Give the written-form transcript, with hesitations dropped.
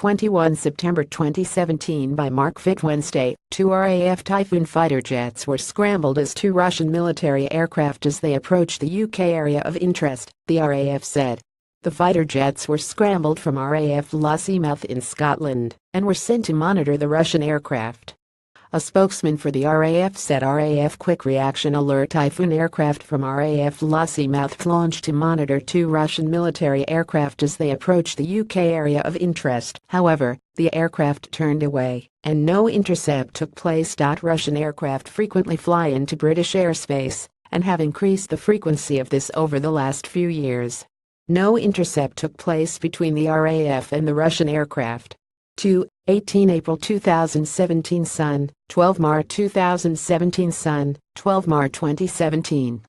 21 September 2017 by Mark Fitt Wednesday, 2 RAF Typhoon fighter jets were scrambled as 2 Russian military aircraft as they approached the UK area of interest, the RAF said. The fighter jets were scrambled from RAF Lossiemouth in Scotland and were sent to monitor the Russian aircraft. A spokesman for the RAF said RAF Quick Reaction Alert Typhoon aircraft from RAF Lossiemouth launched to monitor 2 Russian military aircraft as they approached the UK area of interest. However, the aircraft turned away, and no intercept took place. Russian aircraft frequently fly into British airspace and have increased the frequency of this over the last few years. No intercept took place between the RAF and the Russian aircraft. 18 April 2017 Sun, 12 Mar 2017 Sun, 12 Mar 2017.